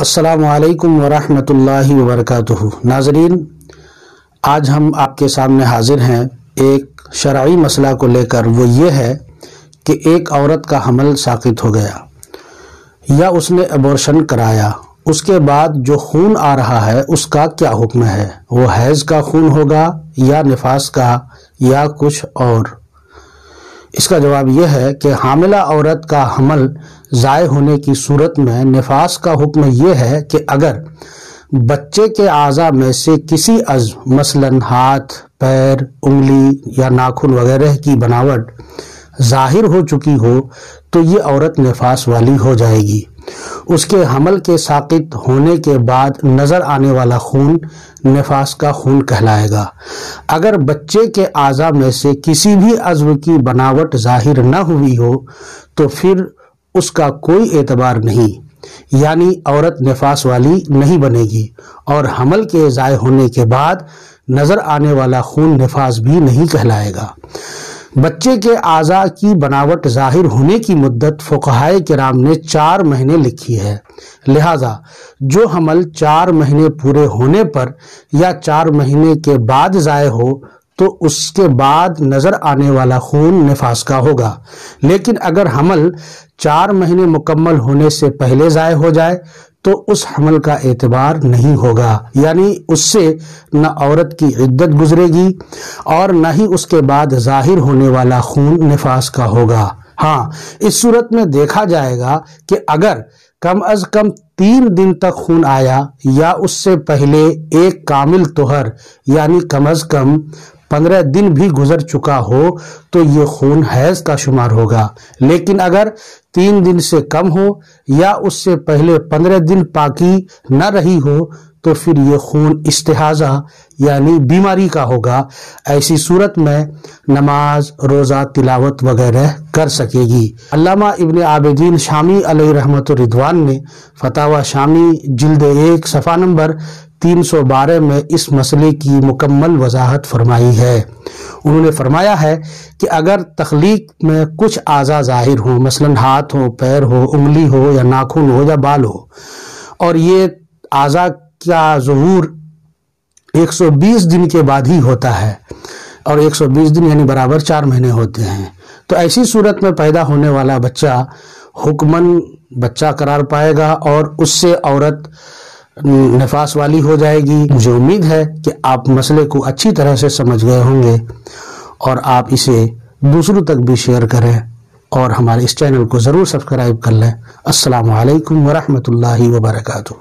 السلام علیکم ورحمۃ اللہ وبرکاتہ۔ ناظرین، آج ہم آپ کے سامنے حاضر ہیں ایک شرعی مسئلہ کو لے کر۔ وہ یہ ہے کہ ایک عورت کا حمل ساقط ہو گیا یا اس نے ابورشن کرایا، اس کے بعد جو خون آ رہا ہے اس کا کیا حکم ہے؟ وہ حیض کا خون ہوگا یا نفاس کا یا کچھ اور؟ اس کا جواب یہ ہے کہ حاملہ عورت کا حمل ضائع ہونے کی صورت میں نفاس کا حکم یہ ہے کہ اگر بچے کے اعضاء میں سے کسی عضو مثلا ہاتھ، پیر، انگلی یا ناخن وغیرہ کی بناوٹ ظاہر ہو چکی ہو تو یہ عورت نفاس والی ہو جائے گی۔ اس کے حمل کے ساقط ہونے کے بعد نظر آنے والا خون نفاس کا خون کہلائے گا۔ اگر بچے کے اعضاء میں سے کسی بھی عضو کی بناوٹ ظاہر نہ ہوئی ہو تو پھر اس کا کوئی اعتبار نہیں، یعنی عورت نفاس والی نہیں بنے گی، اور حمل کے ضائع ہونے کے بعد نظر آنے والا خون نفاس بھی نہیں کہلائے گا۔ بچے کے اعضاء کی بناوٹ ظاہر ہونے کی مدت فقہائے کرام نے 4 مہینے لکھی ہے، لہذا جو حمل 4 مہینے پورے ہونے پر یا 4 مہینے کے بعد ضائع ہو تو اس کے بعد نظر آنے والا خون نفاس کا ہوگا، لیکن اگر حمل 4 مہینے مکمل ہونے سے پہلے ضائع ہو جائے تو اس حمل کا اعتبار نہیں ہوگا، یعنی اس سے نہ عورت کی عدت گزرے گی اور نہ ہی اس کے بعد ظاہر ہونے والا خون نفاس کا ہوگا۔ ہاں، اس صورت میں دیکھا جائے گا کہ اگر کم از کم 3 دن تک خون آیا یا اس سے پہلے ایک کامل طہر یعنی کم از کم 15 دن بھی گزر چکا ہو تو یہ خون حیض کا شمار ہوگا، لیکن اگر 3 دن سے کم ہو یا اس سے پہلے 15 دن پاکی نہ رہی ہو تو پھر یہ خون استحاضہ یعنی بیماری کا ہوگا۔ ایسی صورت میں نماز، روزہ، تلاوت وغیرہ کر سکے گی۔ علامہ ابن عابدین شامی علیہ رحمت و رضوان نے فتاوی شامی جلد 1 صفحہ نمبر 312 میں اس مسئلے کی مکمل وضاحت فرمائی ہے۔ انہوں نے فرمایا ہے کہ اگر تخلیق میں کچھ اعضاء ظاہر ہوں، مثلا ہاتھ ہو، پیر ہو، انگلی ہو یا ناخن ہو یا بال ہو، اور یہ اعضاء کا ظہور 120 دن کے بعد ہی ہوتا ہے، اور 120 دن یعنی برابر 4 مہینے ہوتے ہیں، تو ایسی صورت میں پیدا ہونے والا بچہ حکماً بچہ قرار پائے گا اور اس سے عورت نفاس والی ہو جائے گی۔ مجھے امید ہے کہ آپ مسئلے کو اچھی طرح سے سمجھ گئے ہوں گے اور آپ اسے دوسروں تک بھی شیئر کریں اور ہمارے اس چینل کو ضرور سبسکرائب کر لیں۔ السلام علیکم ورحمۃ اللہ وبرکاتہ۔